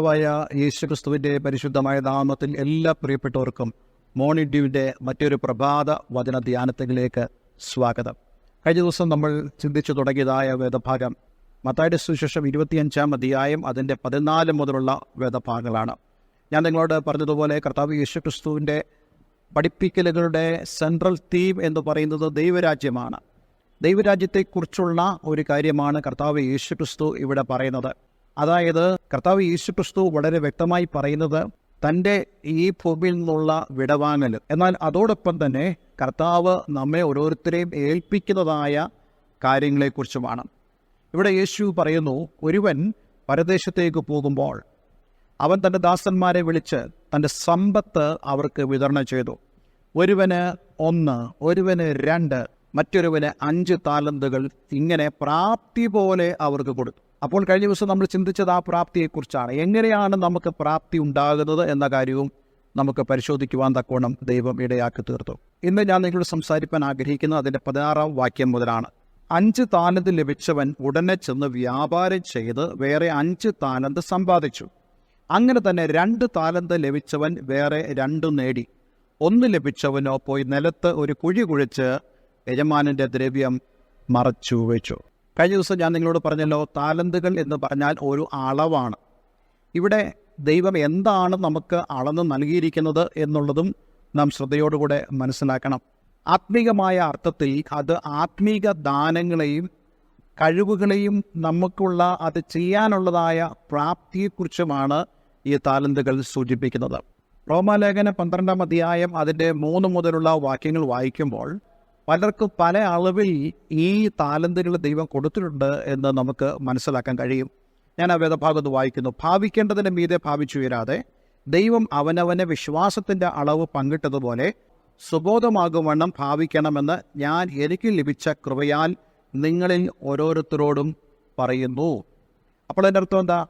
കർത്താവായ യേശുക്രിസ്തുവിൻ്റെ പരിശുദ്ധമായ നാമത്തിൽ എല്ലാ പ്രിയപ്പെട്ടവർക്കും മോർണിംഗ് ഡ്യൂവിൻ്റെ മറ്റൊരു പ്രഭാത വചന ധ്യാനത്തിലേക്ക് സ്വാഗതം. കഴിഞ്ഞ ദിവസം നമ്മൾ ചിന്തിച്ചു തുടങ്ങിയതായ വേദഭാഗം മത്തായിയുടെ സുവിശേഷം 25-ാം അധ്യായം അതിൻ്റെ 14 മുതലുള്ള വേദഭാഗങ്ങളാണ്. ഞാൻ നിങ്ങളോട് പറഞ്ഞതുപോലെ കർത്താവ് യേശുക്രിസ്തുവിൻ്റെ പഠിപ്പിക്കലുകളുടെ സെൻട്രൽ തീം എന്ന് പറയുന്നത് ദൈവരാജ്യമാണ്. ദൈവരാജ്യത്തെക്കുറിച്ചുള്ള ഒരു കാര്യമാണ് കർത്താവ് യേശുക്രിസ്തു ഇവിടെ പറയുന്നത്. അതായത് കർത്താവ് യേശുക്രിസ്തു വളരെ വ്യക്തമായി പറയുന്നത് തൻ്റെ ഈ ഭൂമിയിൽ നിന്നുള്ള വിടവാങ്ങൽ, എന്നാൽ അതോടൊപ്പം തന്നെ കർത്താവ് നമ്മെ ഓരോരുത്തരെയും ഏൽപ്പിക്കുന്നതായ കാര്യങ്ങളെക്കുറിച്ചുമാണ്. ഇവിടെ യേശു പറയുന്നു, ഒരുവൻ പരദേശത്തേക്ക് പോകുമ്പോൾ അവൻ തൻ്റെ ദാസന്മാരെ വിളിച്ച് തൻ്റെ സമ്പത്ത് അവർക്ക് വിതരണം ചെയ്തു. ഒരുവന് 1, ഒരുവന് 2, മറ്റൊരുവന് 5 താലന്തുകൾ, ഇങ്ങനെ പ്രാപ്തി പോലെ അവർക്ക് കൊടുത്തു. അപ്പോൾ കഴിഞ്ഞ ദിവസം നമ്മൾ ചിന്തിച്ചത് ആ പ്രാപ്തിയെക്കുറിച്ചാണ്. എങ്ങനെയാണ് നമുക്ക് പ്രാപ്തി ഉണ്ടാകുന്നത് എന്ന കാര്യവും നമുക്ക് പരിശോധിക്കുവാൻ തക്കോണം ദൈവം ഇടയാക്കി തീർത്തു. ഇന്ന് ഞാൻ നിങ്ങളോട് സംസാരിക്കാൻ ആഗ്രഹിക്കുന്നത് അതിൻ്റെ 16-ാം വാക്യം മുതലാണ്. 5 താലന്ത് ലഭിച്ചവൻ ഉടനെ ചെന്ന് വ്യാപാരം ചെയ്ത് വേറെ 5 താലന്ത് സമ്പാദിച്ചു. അങ്ങനെ തന്നെ 2 താലന്ത് ലഭിച്ചവൻ വേറെ 2 നേടി. 1 ലഭിച്ചവനോ പോയി നിലത്ത് ഒരു കുഴി കുഴിച്ച് യജമാനൻ്റെ ദ്രവ്യം മറച്ചു വെച്ചു. കഴിഞ്ഞ ദിവസം ഞാൻ നിങ്ങളോട് പറഞ്ഞല്ലോ, താലന്തുകൾ എന്ന് പറഞ്ഞാൽ ഒരു അളവാണ്. ഇവിടെ ദൈവം എന്താണ് നമുക്ക് അളന്ന് നൽകിയിരിക്കുന്നത് എന്നുള്ളതും നാം ശ്രദ്ധയോടുകൂടെ മനസ്സിലാക്കണം. ആത്മീകമായ അർത്ഥത്തിൽ അത് ആത്മീക ദാനങ്ങളെയും കഴിവുകളെയും നമുക്കുള്ള അത് ചെയ്യാനുള്ളതായ പ്രാപ്തിയെക്കുറിച്ചുമാണ് ഈ താലന്തുകൾ സൂചിപ്പിക്കുന്നത്. റോമാലേഖനം 12-ാം അധ്യായം അതിൻ്റെ 3 മുതലുള്ള വാക്യങ്ങൾ വായിക്കുമ്പോൾ പലർക്കും പല അളവിൽ ഈ താലന്തുകൾ ദൈവം കൊടുത്തിട്ടുണ്ട് എന്ന് നമുക്ക് മനസ്സിലാക്കാൻ കഴിയും. ഞാൻ ആ വേദഭാഗത്ത് വായിക്കുന്നു. ഭാവിക്കേണ്ടതിന് മീതെ ഭാവിച്ചുയരാതെ ദൈവം അവനവനെ വിശ്വാസത്തിൻ്റെ അളവ് പങ്കിട്ടതുപോലെ സുബോധമാകുവണ്ണം ഭാവിക്കണമെന്ന് ഞാൻ എനിക്ക് ലഭിച്ച കൃപയാൽ നിങ്ങളിൽ ഓരോരുത്തരോടും പറയുന്നു. അപ്പോൾ എൻ്റെ അർത്ഥം എന്താ?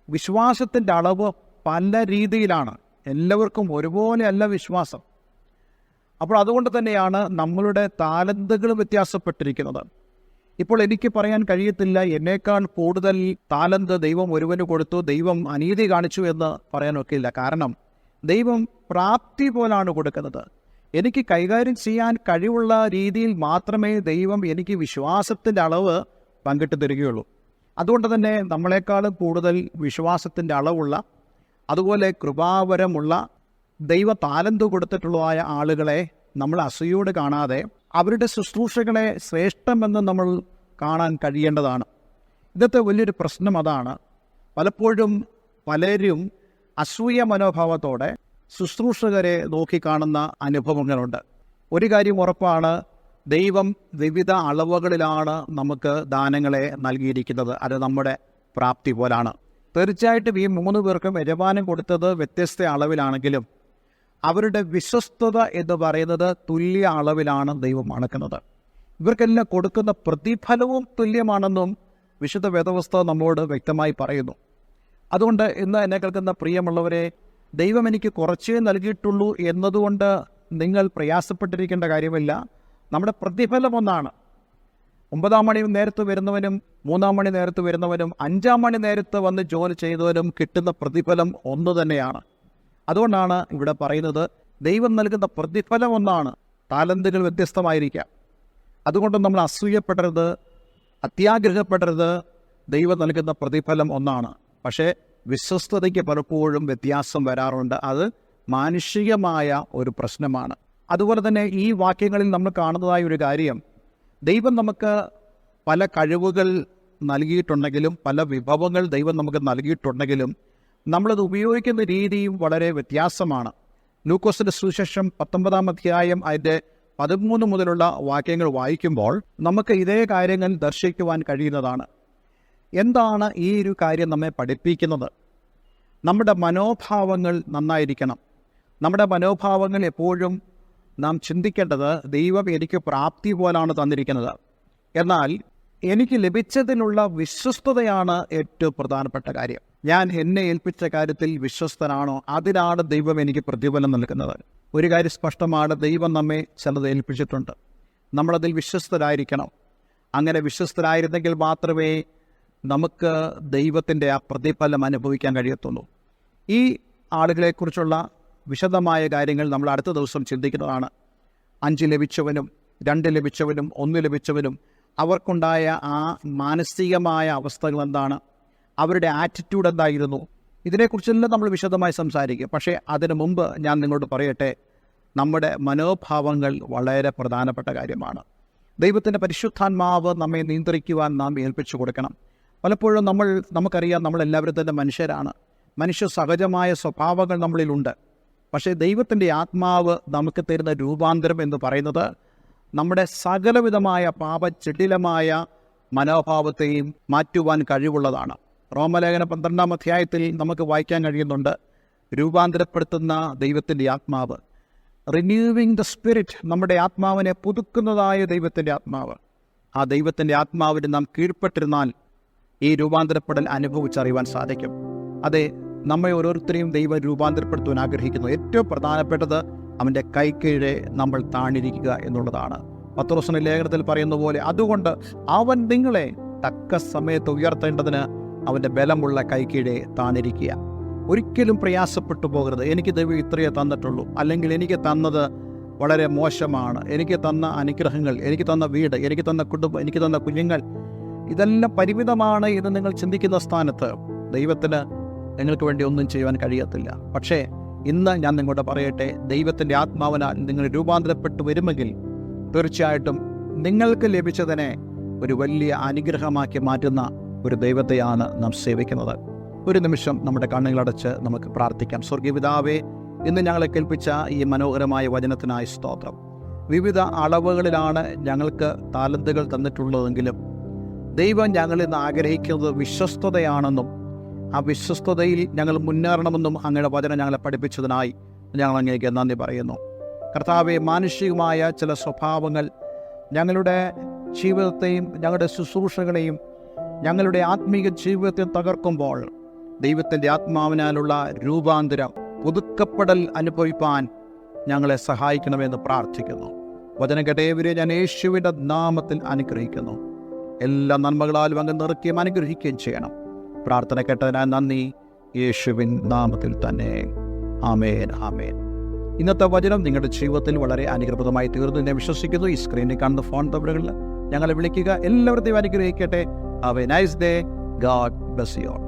വിശ്വാസത്തിൻ്റെ അളവ് പല രീതിയിലാണ്. എല്ലാവർക്കും ഒരുപോലെയല്ല വിശ്വാസം. അപ്പോൾ അതുകൊണ്ട് തന്നെയാണ് നമ്മളുടെ താലന്തുകൾ വ്യത്യാസപ്പെട്ടിരിക്കുന്നത്. ഇപ്പോൾ എനിക്ക് പറയാൻ കഴിയത്തില്ല എന്നേക്കാൾ കൂടുതൽ താലന്ത് ദൈവം ഒരുവന് കൊടുത്തു, ദൈവം അനീതി കാണിച്ചു എന്ന് പറയാനൊക്കില്ല. കാരണം ദൈവം പ്രാപ്തി പോലാണ് കൊടുക്കുന്നത്. എനിക്ക് കൈകാര്യം ചെയ്യാൻ കഴിവുള്ള രീതിയിൽ മാത്രമേ ദൈവം എനിക്ക് വിശ്വാസത്തിൻ്റെ അളവ് പങ്കിട്ട് തരികയുള്ളൂ. അതുകൊണ്ട് തന്നെ നമ്മളെക്കാളും കൂടുതൽ വിശ്വാസത്തിൻ്റെ അളവുള്ള, അതുപോലെ കൃപാവരമുള്ള, ദൈവ താലന്ത് കൊടുത്തിട്ടുള്ളതായ ആളുകളെ നമ്മൾ അസൂയോട് കാണാതെ അവരുടെ ശുശ്രൂഷകളെ ശ്രേഷ്ഠമെന്ന് നമ്മൾ കാണാൻ കഴിയേണ്ടതാണ്. ഇന്നത്തെ വലിയൊരു പ്രശ്നം അതാണ്. പലപ്പോഴും പലരും അസൂയ മനോഭാവത്തോടെ ശുശ്രൂഷകരെ നോക്കിക്കാണുന്ന അനുഭവങ്ങളുണ്ട്. ഒരു കാര്യം ഉറപ്പാണ്, ദൈവം വിവിധ അളവുകളിലാണ് നമുക്ക് ദാനങ്ങളെ നൽകിയിരിക്കുന്നത്. അത് നമ്മുടെ പ്രാപ്തി പോലാണ്. തീർച്ചയായിട്ടും ഈ 3 പേർക്കും യജമാനൻ കൊടുത്തത് വ്യത്യസ്ത അളവിലാണെങ്കിലും അവരുടെ വിശ്വസ്തത എന്ന് പറയുന്നത് തുല്യ അളവിലാണ് ദൈവം അളക്കുന്നത്. ഇവർക്കെല്ലാം കൊടുക്കുന്ന പ്രതിഫലവും തുല്യമാണെന്നും വിശുദ്ധ വേദപുസ്തകം നമ്മോട് വ്യക്തമായി പറയുന്നു. അതുകൊണ്ട് ഇന്ന് എന്നെ കേൾക്കുന്ന പ്രിയമുള്ളവരെ, ദൈവം എനിക്ക് കുറച്ചേ നൽകിയിട്ടുള്ളൂ എന്നതുകൊണ്ട് നിങ്ങൾ പ്രയാസപ്പെട്ടിരിക്കേണ്ട കാര്യമില്ല. നമ്മുടെ പ്രതിഫലം ഒന്നാണ്. 9-ാം മണി നേരത്ത് വരുന്നവനും 3-ാം മണി നേരത്ത് വരുന്നവനും 5-ാം മണി നേരത്ത് വന്ന് ജോലി ചെയ്തവനും കിട്ടുന്ന പ്രതിഫലം ഒന്ന് തന്നെയാണ്. അതുകൊണ്ടാണ് ഇവിടെ പറയുന്നത് ദൈവം നൽകുന്ന പ്രതിഫലം ഒന്നാണ്. താലന്തുകൾ വ്യത്യസ്തമായിരിക്കാം. അതുകൊണ്ട് നമ്മൾ അസൂയപ്പെടരുത്, അത്യാഗ്രഹപ്പെടരുത്. ദൈവം നൽകുന്ന പ്രതിഫലം ഒന്നാണ്. പക്ഷേ വിശ്വസ്തതയ്ക്ക് പലപ്പോഴും വ്യത്യാസം വരാറുണ്ട്. അത് മാനുഷികമായ ഒരു പ്രശ്നമാണ്. അതുപോലെ തന്നെ ഈ വാക്യങ്ങളിൽ നമ്മൾ കാണുന്നതായ ഒരു കാര്യം, ദൈവം നമുക്ക് പല കഴിവുകൾ നൽകിയിട്ടുണ്ടെങ്കിലും, പല വിഭവങ്ങൾ ദൈവം നമുക്ക് നൽകിയിട്ടുണ്ടെങ്കിലും നമ്മളത് ഉപയോഗിക്കുന്ന രീതിയും വളരെ വ്യത്യാസമാണ്. ലൂക്കോസിൻ്റെ സുവിശേഷം 19-ാം അധ്യായം അതിൻ്റെ 13 മുതലുള്ള വാക്യങ്ങൾ വായിക്കുമ്പോൾ നമുക്ക് ഇതേ കാര്യങ്ങൾ ദർശിക്കുവാൻ കഴിയുന്നതാണ്. എന്താണ് ഈ ഒരു കാര്യം നമ്മെ പഠിപ്പിക്കുന്നത്? നമ്മുടെ മനോഭാവങ്ങൾ നന്നായിരിക്കണം. നമ്മുടെ മനോഭാവങ്ങൾ എപ്പോഴും നാം ചിന്തിക്കേണ്ടത്, ദൈവം എനിക്ക് പ്രാപ്തി പോലാണ് തന്നിരിക്കുന്നത്, എന്നാൽ എനിക്ക് ലഭിച്ചതിനുള്ള വിശ്വസ്തതയാണ് ഏറ്റവും പ്രധാനപ്പെട്ട കാര്യം. ഞാൻ എന്നെ ഏൽപ്പിച്ച കാര്യത്തിൽ വിശ്വസ്തനാണോ, അതിനാണ് ദൈവം എനിക്ക് പ്രതിഫലം നൽകുന്നത്. ഒരു കാര്യം സ്പഷ്ടമാണ്, ദൈവം നമ്മെ ചിലത് ഏൽപ്പിച്ചിട്ടുണ്ട്. നമ്മളതിൽ വിശ്വസ്തരായിരിക്കണം. അങ്ങനെ വിശ്വസ്തരായിരുന്നെങ്കിൽ മാത്രമേ നമുക്ക് ദൈവത്തിൻ്റെ ആ പ്രതിഫലം അനുഭവിക്കാൻ കഴിയത്തുള്ളൂ. ഈ ആളുകളെക്കുറിച്ചുള്ള വിശദമായ കാര്യങ്ങൾ നമ്മൾ അടുത്ത ദിവസം ചിന്തിക്കുന്നതാണ്. 5 ലഭിച്ചവനും 2 ലഭിച്ചവനും 1 ലഭിച്ചവനും അവർക്കുണ്ടായ ആ മാനസികമായ അവസ്ഥകൾ എന്താണ്, അവരുടെ ആറ്റിറ്റ്യൂഡ് എന്തായിരുന്നു, ഇതിനെക്കുറിച്ചെല്ലാം നമ്മൾ വിശദമായി സംസാരിക്കും. പക്ഷേ അതിനു മുമ്പ് ഞാൻ നിങ്ങളോട് പറയട്ടെ, നമ്മുടെ മനോഭാവങ്ങൾ വളരെ പ്രധാനപ്പെട്ട കാര്യമാണ്. ദൈവത്തിൻ്റെ പരിശുദ്ധാത്മാവ് നമ്മെ നിയന്ത്രിക്കുവാൻ നാം ഏൽപ്പിച്ചു കൊടുക്കണം. പലപ്പോഴും നമുക്കറിയാം, നമ്മളെല്ലാവരും തന്നെ മനുഷ്യരാണ്. മനുഷ്യ സഹജമായ സ്വഭാവങ്ങൾ നമ്മളിലുണ്ട്. പക്ഷേ ദൈവത്തിൻ്റെ ആത്മാവ് നമുക്ക് തരുന്ന രൂപാന്തരം എന്ന് പറയുന്നത് നമ്മുടെ സകലവിധമായ പാപജടിലമായ മനോഭാവത്തെയും മാറ്റുവാൻ കഴിവുള്ളതാണ്. റോമലേഖനം 12-ാം അധ്യായത്തിൽ നമുക്ക് വായിക്കാൻ കഴിയുന്നുണ്ട്, രൂപാന്തരപ്പെടുത്തുന്ന ദൈവത്തിൻ്റെ ആത്മാവ്, റിന്യൂവിങ് ദ സ്പിരിറ്റ്, നമ്മുടെ ആത്മാവിനെ പുതുക്കുന്നതായ ദൈവത്തിൻ്റെ ആത്മാവ്. ആ ദൈവത്തിൻ്റെ ആത്മാവിന് നാം കീഴ്പ്പെട്ടിരുന്നാൽ ഈ രൂപാന്തരപ്പെടൽ അനുഭവിച്ചറിയുവാൻ സാധിക്കും. അതെ, നമ്മെ ഓരോരുത്തരെയും ദൈവം രൂപാന്തരപ്പെടുത്തുവാൻ ആഗ്രഹിക്കുന്നു. ഏറ്റവും പ്രധാനപ്പെട്ടത് അവൻ്റെ കൈക്കീഴെ നമ്മൾ താണിരിക്കുക എന്നുള്ളതാണ്. പത്രോസിന്റെ ലേഖനത്തിൽ പറയുന്ന പോലെ, അതുകൊണ്ട് അവൻ നിങ്ങളെ തക്ക സമയത്ത് ഉയർത്തേണ്ടതിന് അവൻ്റെ ബലമുള്ള കൈക്കീഴെ താണിരിക്കുക. ഒരിക്കലും പ്രയാസപ്പെട്ടു പോകരുത്. എനിക്ക് ദൈവം ഇത്രയേ തന്നിട്ടുള്ളൂ, അല്ലെങ്കിൽ എനിക്ക് തന്നത് വളരെ മോശമാണ്, എനിക്ക് തന്ന അനുഗ്രഹങ്ങൾ, എനിക്ക് തന്ന വീട്, എനിക്ക് തന്ന കുടുംബം, എനിക്ക് തന്ന കുഞ്ഞുങ്ങൾ, ഇതെല്ലാം പരിമിതമാണ് എന്ന് നിങ്ങൾ ചിന്തിക്കുന്ന സ്ഥാനത്ത് ദൈവത്തിന് നിങ്ങൾക്ക് വേണ്ടി ഒന്നും ചെയ്യുവാൻ കഴിയത്തില്ല. പക്ഷേ ഇന്ന് ഞാൻ നിങ്ങളോട് പറയട്ടെ, ദൈവത്തിൻ്റെ ആത്മാവിനാൽ നിങ്ങൾ രൂപാന്തരപ്പെട്ടു വരുമെങ്കിൽ തീർച്ചയായിട്ടും നിങ്ങൾക്ക് ലഭിച്ചതിനെ ഒരു വലിയ അനുഗ്രഹമാക്കി മാറ്റുന്ന ഒരു ദൈവത്തെയാണ് നാം സേവിക്കുന്നത്. ഒരു നിമിഷം നമ്മുടെ കണ്ണുകളടച്ച് നമുക്ക് പ്രാർത്ഥിക്കാം. സ്വർഗീയ പിതാവേ, ഇന്ന് ഞങ്ങളെ കേൾപ്പിച്ച ഈ മനോഹരമായ വചനത്തിനായി സ്തോത്രം. വിവിധ അളവുകളിലാണ് ഞങ്ങൾക്ക് താലന്തുകൾ തന്നിട്ടുള്ളതെങ്കിലും ദൈവം ഞങ്ങളിൽ നിന്ന് ആഗ്രഹിക്കുന്നത് വിശ്വസ്തതയാണെന്നും ആ വിശ്വസ്തതയിൽ ഞങ്ങൾ മുന്നേറണമെന്നും അങ്ങയുടെ വചനം ഞങ്ങളെ പഠിപ്പിച്ചതിനായി ഞങ്ങൾ അങ്ങേക്ക് നന്ദി പറയുന്നു. കർത്താവെ, മാനുഷികമായ ചില സ്വഭാവങ്ങൾ ഞങ്ങളുടെ ജീവിതത്തെയും ഞങ്ങളുടെ ശുശ്രൂഷകളെയും ഞങ്ങളുടെ ആത്മീയ ജീവിതത്തെ തകർക്കുമ്പോൾ ദൈവത്തിൻ്റെ ആത്മാവിനാലുള്ള രൂപാന്തരം, പുതുക്കപ്പെടൽ അനുഭവിപ്പാൻ ഞങ്ങളെ സഹായിക്കണമെന്ന് പ്രാർത്ഥിക്കുന്നു. വചനം കേട്ടവരെ ഞാൻ യേശുവിൻ്റെ നാമത്തിൽ അനുഗ്രഹിക്കുന്നു. എല്ലാ നന്മകളാലും അങ്ങ് നിറയ്ക്കുകയും അനുഗ്രഹിക്കുകയും ചെയ്യണം. പ്രാർത്ഥന കേട്ടതിനാൽ നന്ദി, യേശുവിൻ നാമത്തിൽ തന്നെ. ആമേൻ, ആമേൻ. ഇന്നത്തെ വചനം നിങ്ങളുടെ ജീവിതത്തിൽ വളരെ അനുഗ്രഹപ്രദമായി തീർന്നു എന്ന് വിശ്വസിക്കുന്നു. ഈ സ്ക്രീനിൽ കാണുന്ന ഫോൺ നമ്പറുകളിൽ ഞങ്ങളെ വിളിക്കുക. എല്ലാവരുടെയും അനുഗ്രഹിക്കട്ടെ. Have A nice day. God bless you all.